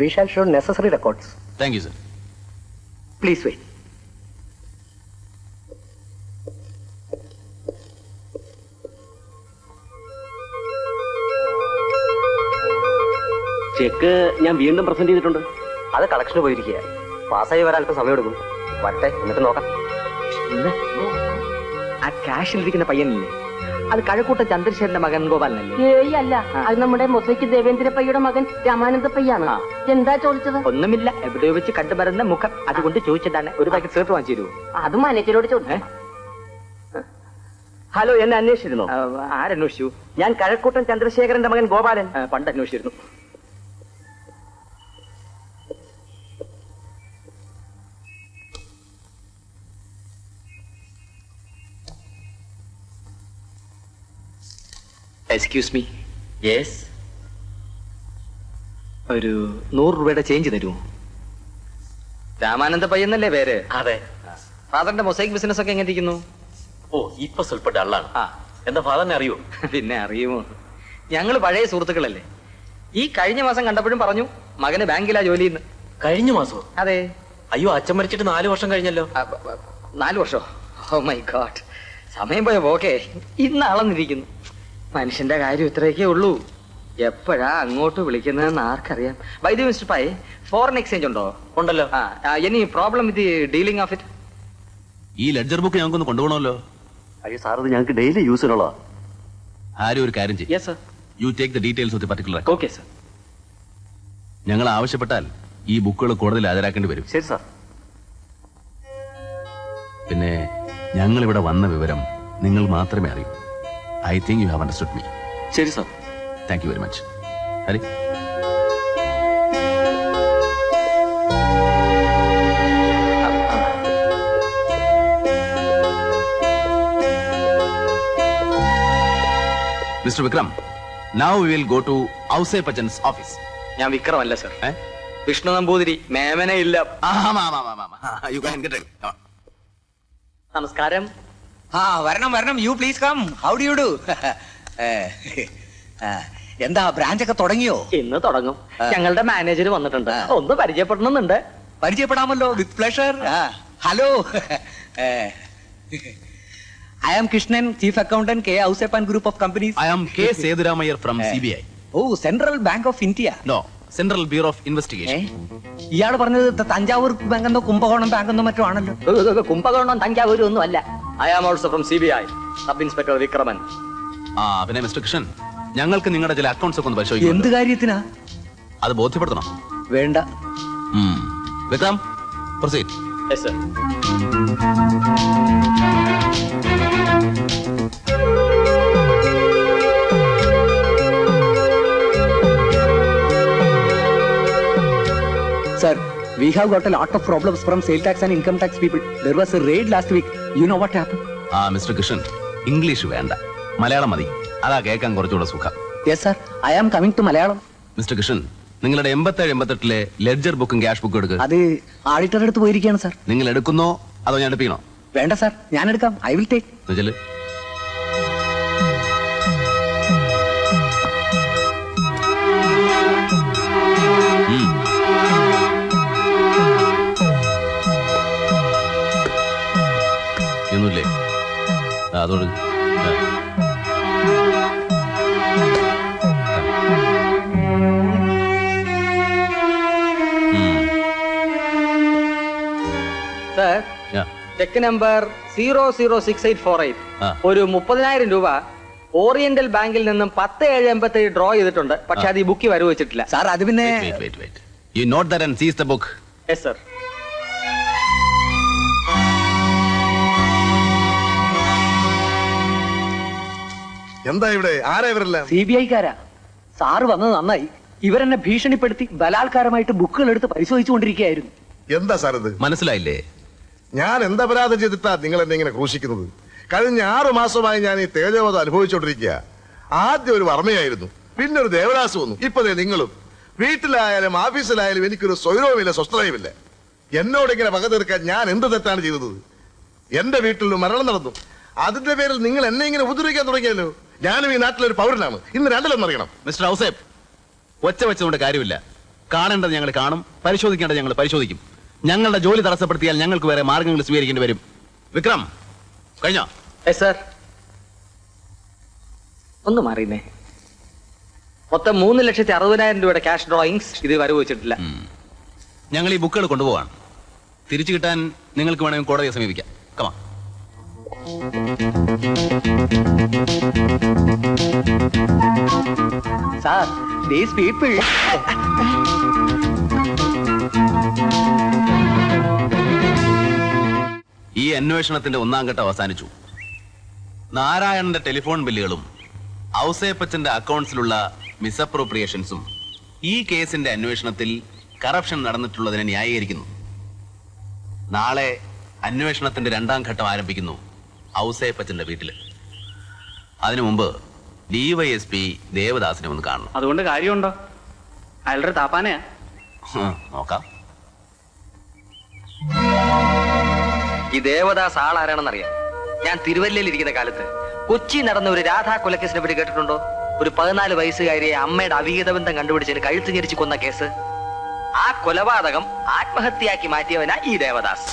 We shall show necessary records. Thank you, sir. Please wait. Check ഞാൻ വീണ്ടും present ചെയ്തിട്ടുണ്ട്. അത് കളക്ഷന് പോയിരിക്കുക. പാസ്സായി വരാൻ അല്പം സമയം എടുക്കും. വരട്ടെ, എന്നിട്ട് നോക്കാം. ആ ക്യാഷിലിരിക്കുന്ന പയ്യനില്ലേ, അത് കഴക്കൂട്ട ചന്ദ്രശേഖരന്റെ മകൻ ഗോപാലനല്ലേ? ഏയ് അല്ല, അത് നമ്മുടെ മൊസൈക്ക് ദേവേന്ദ്ര പയ്യുടെ മകൻ രാമാനന്ദ പയ്യാണ്. എന്താ ചോദിച്ചത്? ഒന്നുമില്ല, എവിടെയോ വെച്ച് കണ്ടുവരുന്ന മുഖം, അതുകൊണ്ട് ചോദിച്ചതാണ്. ഒരു പാക്കറ്റ് സേർട്ട് വാങ്ങിച്ചു തരുമോ? അത് മാനേജരോട് ചോദിച്ചേ. ഹലോ, എന്നെ അന്വേഷിച്ചിരുന്നോ? ആരന്വേഷിച്ചു? ഞാൻ കഴക്കൂട്ടൻ ചന്ദ്രശേഖരന്റെ മകൻ ഗോപാലൻ. പണ്ട് അന്വേഷിച്ചിരുന്നു. Excuse me. യെസ്. ഒരു 100 രൂപയുടെ ചേഞ്ച് തരുമോ? രാമാനന്ദ പയ്യെന്നല്ലേ പേര്? അതെ. ഫാദറിന്റെ മൊസൈക്ക് ബിസിനസ് ഒക്കെ എങ്ങനെ ഇരിക്കുന്നു? ഓ, ഇപ്പൊ സ്വല്പ ഡള്ളാണ്. എന്താ ഫാദറിനെ അറിയോ? പിന്നെ അറിയുമോ, ഞങ്ങള് പഴയ സുഹൃത്തുക്കളല്ലേ. ഈ കഴിഞ്ഞ മാസം കണ്ടപ്പോഴും പറഞ്ഞു മകന് ബാങ്കിലാ ജോലി. കഴിഞ്ഞ മാസോ? അതെ. അയ്യോ, അച്ഛൻ മരിച്ചിട്ട് 4 വർഷം കഴിഞ്ഞല്ലോ. 4 വർഷോ? ഓ മൈ ഗോഡ്, സമയം പോയ പോക്കെ. ഇന്ന് അളന്നിരിക്കുന്നു. മനുഷ്യന്റെ കാര്യം ഇത്രയൊക്കെ ഉള്ളൂ. എപ്പോഴാ അങ്ങോട്ട് വിളിക്കുന്നതെന്ന് ആർക്കറിയാം. By the way mister Pai, foreign exchange ഉണ്ടോ? ഉണ്ടല്ലോ. Any problem with dealing of it? ഈ ലെഡ്ജർ ബുക്ക് ഞങ്ങൾക്കൊന്ന് കൊണ്ടുപോകണമല്ലോ. അയ്യോ സാർ, ഇത് ഞങ്ങൾക്ക് ഡെയിലി യൂസിനുള്ള. ആരും ഒരു കാര്യം ചെയ്യും. Yes sir. You take the details of the particular. Okay sir. ഞങ്ങൾ ആവശ്യപ്പെട്ടാൽ ഈ ബുക്കുകൾ കൂടുതൽ ഹാജരാക്കേണ്ടി വരും. ശരി സാർ. പിന്നെ ഞങ്ങൾ ഇവിടെ വന്ന വിവരം നിങ്ങൾ മാത്രമേ അറിയൂ. I think you have understood me. ശരി sir. Thank you very much. Hari. Mister Vikram, now we will go to Ouseppachan's office. ഞാൻ വിക്രം അല്ല സർ, വിഷ്ണു നമ്പൂതിരി. മേമന ഇല്ല. You can get it. നമസ്കാരം. വരണം വരണം. You please come. How do you do? എന്താ ബ്രാഞ്ച് ഒക്കെ തുടങ്ങിയോ? ഇന്ന് തുടങ്ങും. ഞങ്ങളുടെ മാനേജർ വന്നിട്ടുണ്ട്, ഒന്ന് പരിചയപ്പെടണമെന്നുണ്ട്. പരിചയപ്പെടാമല്ലോ, with pleasure. Hello, I am Krishnan, Chief Accountant, K. Ausepan Group of Companies. I am K. Seduramayar from CBI. Oh, Central Bank of India. No, Central Bureau of Investigation. ഇയാൾ പറഞ്ഞത് തഞ്ചാവൂർ ബാങ്ക് എന്നോ Kumbakonam bank എന്നോ മറ്റോ ആണല്ലോ. കുംഭകോണം തഞ്ചാവൂരും ഒന്നും അല്ല. I am also from CBI, Sub Inspector Vikraman. പിന്നെ mister Krishnan, ഞങ്ങൾക്ക് നിങ്ങളുടെ ചില അക്കൗണ്ട്സ് ഒക്കെ ഒന്ന് പരിശോധിക്കണം. എന്ത് കാര്യത്തിനാ? അത് ബോധ്യപ്പെടുത്തണം. വേണ്ട. Vikram, proceed. Yes sir. Sir, we have got a lot of problems from sale tax and income tax people. There was a raid last week. You know what happened? Mister Krishnan, English വേണ്ട, മലയാളം മതി. അതാ കേൾക്കാൻ കുറച്ചുകൂടെ സുഖം. Yes sir, I am coming to Malayalam. Mister Krishnan, നിങ്ങളുടെ 87-88 ledger ബുക്കും cash ബുക്കും എടുക്കുക. അത് ആഡിറ്റർ അടുത്ത് പോയിരിക്കുകയാണ് സാർ. നിങ്ങൾ എടുക്കുന്നോ അതോ ഞാൻ എടുപ്പിക്കണോ? വേണ്ട സാർ, ഞാൻ എടുക്കാം. I will take. ചെല്ല്. ഒന്നുമില്ലേ? അതോട് സർ, ചെക്ക് നമ്പർ 006848 ഒരു 30,000 രൂപ ഓറിയന്റൽ ബാങ്കിൽ നിന്നും 10/7/87 ഡ്രോ ചെയ്തിട്ടുണ്ട്. പക്ഷെ അത് ഈ ബുക്കിൽ വരവ് വെച്ചിട്ടില്ല. സാർ, അത് പിന്നെ You note that and seize the book. Yes sir. എന്താ ഇവിടെ? ആരാ ഇവരെല്ലാം? CBI-ക്കാരാ. സാറ് വന്നത് നന്നായി. ഇവരെന്നെ ഭീഷണിപ്പെടുത്തി ബലാത്കാരമായിട്ട് ബുക്കുകൾ എടുത്ത് പരിശോധിച്ചുകൊണ്ടിരിക്കുകയായിരുന്നു. എന്താ സാർ ഇത്? മനസ്സിലായില്ലേ? ഞാൻ എന്താ അപരാധം ചെയ്തിട്ടാ നിങ്ങൾ എന്നെ ഇങ്ങനെ ക്രൂശിക്കുന്നത്? കഴിഞ്ഞ 6 മാസമായി ഞാൻ ഈ തേജോവധം അനുഭവിച്ചുകൊണ്ടിരിക്കുക. ആദ്യം ഒരു വർമ്മയായിരുന്നു, പിന്നെ ഒരു ദേവദാസ് വന്നു, ഇപ്പൊ നിങ്ങളും. വീട്ടിലായാലും ഓഫീസിലായാലും എനിക്കൊരു സ്വൈരവുമില്ല, സ്വസ്ഥതയുമില്ല. എന്നോട് ഇങ്ങനെ വക തീർക്കാൻ ഞാൻ എന്ത് തെറ്റാണ് ചെയ്തത്? എന്റെ വീട്ടിൽ മരണം നടന്നു, അതിന്റെ പേരിൽ നിങ്ങൾ എന്നെ ഇങ്ങനെ ഉപദ്രവിക്കാൻ തുടങ്ങിയല്ലോ. ഞാനും ഈ നാട്ടിലൊരു പൗരനാണ്, ഇന്ന് രണ്ടിലൊന്നറിയണം. മിസ്റ്റർ ഔസേപ്പ്, ഒച്ച വെച്ചുകൊണ്ട് കാര്യമില്ല. കാണേണ്ടത് ഞങ്ങൾ കാണും, പരിശോധിക്കേണ്ടത് ഞങ്ങൾ പരിശോധിക്കും. ഞങ്ങളുടെ ജോലി തടസ്സപ്പെടുത്തിയാൽ ഞങ്ങൾക്ക് വേറെ മാർഗങ്ങൾ സ്വീകരിക്കേണ്ടി വരും. വിക്രം, കഴിഞ്ഞോ? സർ, ഒന്ന് മാറിയുന്നേ. മൊത്തം 3,60,000 രൂപയുടെ ക്യാഷ് ഡ്രോയിങ്സ് ഇത് വരവ് വെച്ചിട്ടില്ല. ഞങ്ങൾ ഈ ബുക്കുകൾ കൊണ്ടുപോവാണ്. തിരിച്ചു കിട്ടാൻ നിങ്ങൾക്ക് വേണമെങ്കിൽ കോടതിയെ സമീപിക്കാം. കമാ. Sir, these people. ഈ അന്വേഷണത്തിന്റെ 1ാം ഘട്ടം അവസാനിച്ചു. നാരായണന്റെ ടെലിഫോൺ ബില്ലുകളും ഔസേപ്പച്ചന്റെ അക്കൗണ്ട്സിലുള്ള മിസ്അപ്രോപ്രിയേഷൻസും ഈ കേസിന്റെ അന്വേഷണത്തിൽ കറപ്ഷൻ നടന്നിട്ടുള്ളതിനെ ന്യായീകരിക്കുന്നു. നാളെ അന്വേഷണത്തിന്റെ 2ാം ഘട്ടം ആരംഭിക്കുന്നു ഔസേപ്പച്ചന്റെ വീട്ടില്. അതിനു മുമ്പ് DYSP ദേവദാസിനെ ഒന്ന് കാണണം. അതുകൊണ്ട് കാര്യമുണ്ടോ? അയാളുടെ താപ്പാനയാ. നോക്കാം. ഈ ദേവദാസ് ആളാരാണെന്നറിയാം. ഞാൻ തിരുവല്ലയിൽ ഇരിക്കുന്ന കാലത്ത് കൊച്ചി നടന്ന ഒരു രാധാ കൊലക്കേസിനെ പറ്റി കേട്ടിട്ടുണ്ടോ? ഒരു 14 വയസ്സുകാരിയെ അമ്മയുടെ അവിഹിത ബന്ധം കണ്ടുപിടിച്ചതിന് കഴുത്ത് ഞെരിച്ച് കൊന്ന കേസ്. ആ കൊലപാതകം ആത്മഹത്യയാക്കി മാറ്റിയവനാ ഈ ദേവദാസ്.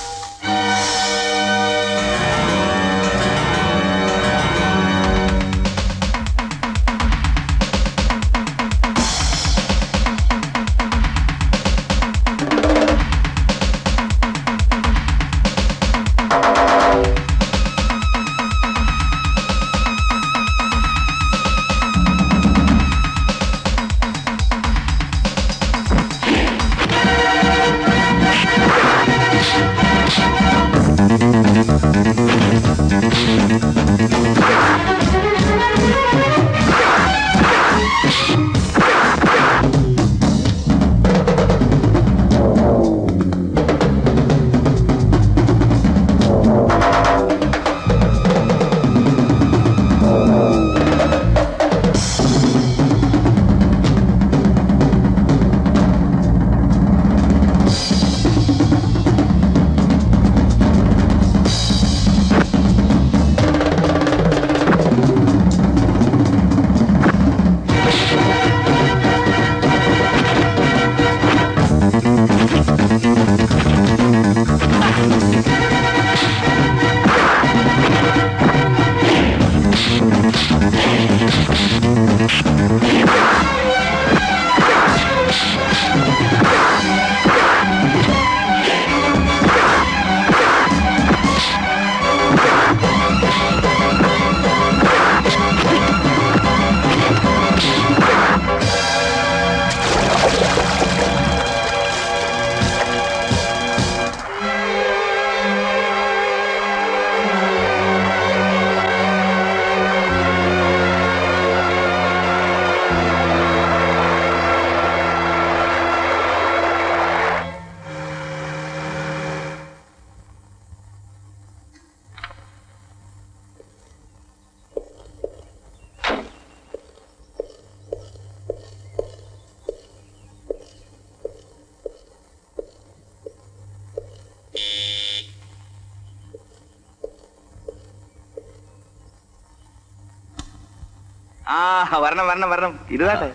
വരണം ഇരുതാട്ടെ.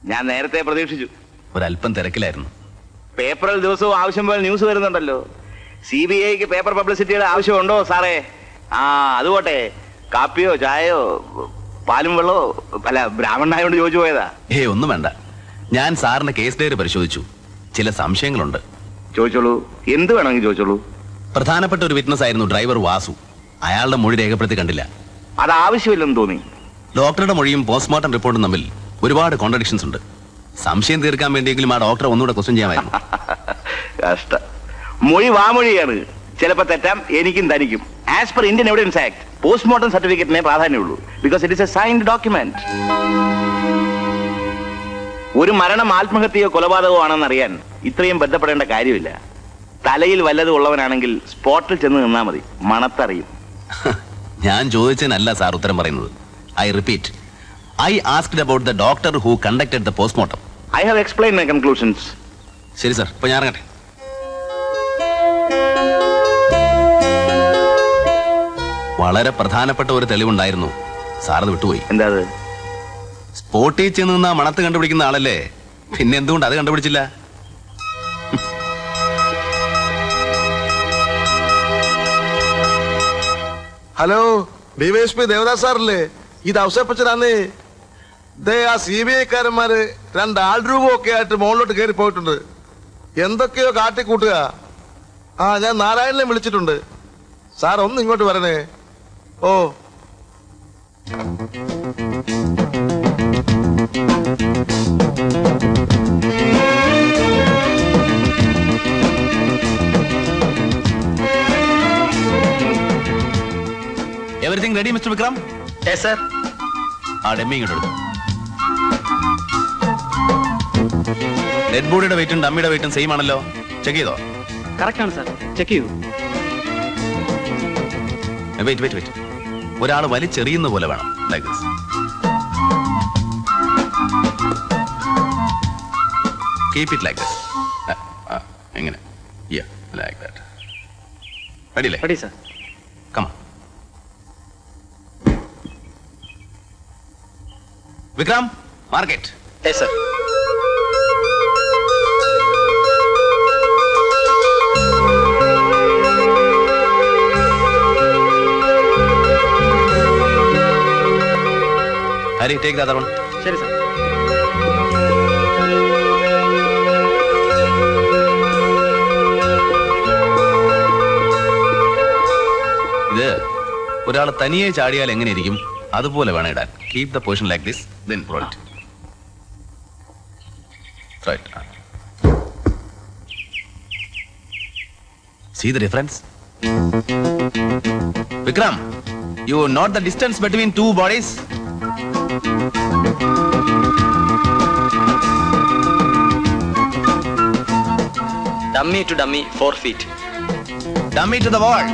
ഞാൻ നേരത്തെ പ്രതീക്ഷിച്ചു. ഒരല്പം തിരക്കിലായിരുന്നു. പേപ്പറിൽ ദിവസവും ആവശ്യം പോലെ ന്യൂസ് വരുന്നുണ്ടല്ലോ. CBIക്ക് പേപ്പർ പബ്ലിസിറ്റിയുടെ ആവശ്യമുണ്ടോ സാറേ? അതുപോട്ടെ, കാപ്പിയോ ചായയോ പാലും വെള്ളമോ അല്ല ബ്രാഹ്മണനായോണ്ട് ചോദിച്ചു പോയതാ. ഒന്നും വേണ്ട. ഞാൻ സാറിന്റെ കേസ് ഡയറി പരിശോധിച്ചു. ചില സംശയങ്ങളുണ്ട്. ചോദിച്ചോളൂ, എന്ത് വേണമെങ്കിൽ ചോദിച്ചോളൂ. പ്രധാനപ്പെട്ട ഒരു വിറ്റ്നസ് ആയിരുന്നു ഡ്രൈവർ വാസു. അയാളുടെ മൊഴി രേഖപ്പെടുത്തി കണ്ടില്ല. അത് ആവശ്യമില്ലെന്ന് തോന്നി. ഡോക്ടറുടെ മൊഴിയും പോസ്റ്റ്മോർട്ടം റിപ്പോർട്ടും തമ്മിൽ ഒരുപാട് കോൺട്രഡിക്ഷൻസ് ഉണ്ട്. സംശയം തീർക്കാൻ വേണ്ടിയെങ്കിലും ആ ഡോക്ടറെ ഒന്നുകൂടെ ക്വസ്റ്റ്യൻ ചെയ്യാമായിരുന്നു. കഷ്ട മൊഴി വാമൊഴിയാണ്. ചിലപ്പോൾ തെറ്റാം, എനിക്കും തനിക്കും. As per Indian evidence act postmortem സർട്ടിഫിക്കറ്റിനെ പ്രാധാന്യമുള്ളൂ. Because it is a signed document. ഒരു മരണം ആത്മഹത്യയോ കൊലപാതകമോ ആണെന്നറിയാൻ ഇത്രയും ബന്ധപ്പെടേണ്ട കാര്യമില്ല. തലയിൽ വല്ലതും ഉള്ളവനാണെങ്കിൽ സ്പോട്ടിൽ ചെന്ന് നിന്നാ മതി, മണത്തറിയും. ഞാൻ ചോദിച്ചതിനല്ല സാർ ഉത്തരം പറയുന്നത്. I repeat, I asked about the doctor who conducted the postmortem. I have explain my conclusions. ശരി സാർ, ഇപ്പൊ ഞാൻ ഇറങ്ങട്ടെ. വളരെ പ്രധാനപ്പെട്ട ഒരു തെളിവുണ്ടായിരുന്നു. സാർ അത് വിട്ടുപോയി. എന്താ? സ്പോട്ടിൽ ചെന്ന് നിന്ന മണത്ത് കണ്ടുപിടിക്കുന്ന ആളല്ലേ പിന്നെ എന്തുകൊണ്ട് അത് കണ്ടുപിടിച്ചില്ല? ഹലോ, ഡിവൈഎസ്പി ദേവദാസ് സാറല്ലേ? ഇത് ഔസേപ്പച്ചനാന്നേ. ദേ ആ CBI-കാരന്മാര് 2 ആൾ രൂപമൊക്കെ ആയിട്ട് മുകളിലോട്ട് കയറി പോയിട്ടുണ്ട്. എന്തൊക്കെയോ കാട്ടിക്കൂട്ടുക. ഞാൻ നാരായണനെ വിളിച്ചിട്ടുണ്ട്. സാർ ഒന്ന് ഇങ്ങോട്ട് വരണേ. Oh, everything ready mister Vikram? Yes sir. ആ ഡമ്മി ഇങ്ങോട്ട് എടുത്തു. ഡെഡ് ബോഡിയുടെ വെയിറ്റും ഡമ്മിയുടെ വെയിറ്റും സെയിം ആണല്ലോ. ചെക്ക് ചെയ്തോ? കറക്റ്റ് ആണ് സാർ, ചെക്ക് ചെയ്തു. വെയിറ്റ്. ഒരാൾ വലിച്ചെറിയുന്ന പോലെ വേണം. Like this. Keep it like this. എങ്ങനെ? Ya, like that. റെഡി അല്ലേ? Ready sir. Come on. Vikram, market. Yes sir. Hari, take the other one. ശരി സാർ. ഇത് ഒരാൾ തനിയെ ചാടിയാൽ എങ്ങനെയിരിക്കും അതുപോലെ വേണം ഇടാൻ. Keep the position like this, then throw it. See the difference? Vikram, you note the distance between two bodies? Dummy to dummy, 4 feet. Dummy to the wall.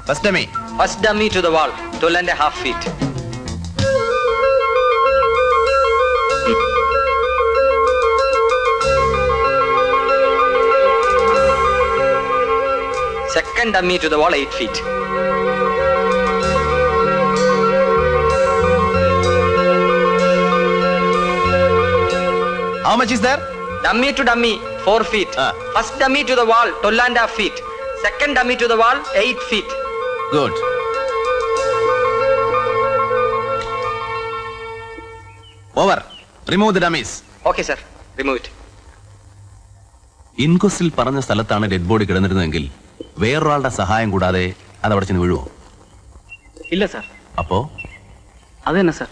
First dummy. First dummy to the wall, 12.5 feet. Second dummy to the wall, 8 feet. How much is there? Dummy to dummy, 4 feet. First dummy to the wall, 12.5 feet. Second dummy to the wall, 8 feet. Good. Over. Remove the dummies. Okay, sir. Remove it. ഇൻക്വസ്റ്റിൽ പറഞ്ഞ സ്ഥലത്താണ് dead body കിടന്നിരുന്നതെങ്കിൽ വേറൊരാളുടെ സഹായം കൂടാതെ അത് അവിടെ ചെന്ന് വീഴുവോ? ഇല്ല sir. അപ്പോ അത് തന്നെ സാർ.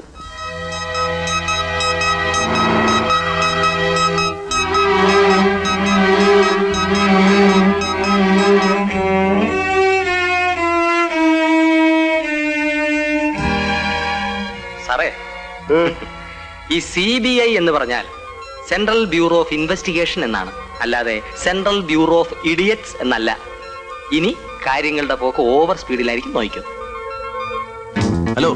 സാറേ, ഈ CBI എന്ന് പറഞ്ഞാൽ സെൻട്രൽ ബ്യൂറോ ഓഫ് ഇൻവെസ്റ്റിഗേഷൻ എന്നാണ്, അല്ലാതെ സെൻട്രൽ ബ്യൂറോ ഓഫ് ഇഡിയറ്റ്സ് എന്നല്ല. ഇനി കാര്യങ്ങളുടെ പോക്ക് ഓവർ സ്പീഡിലായിരിക്കും നോക്കും. ഹലോ,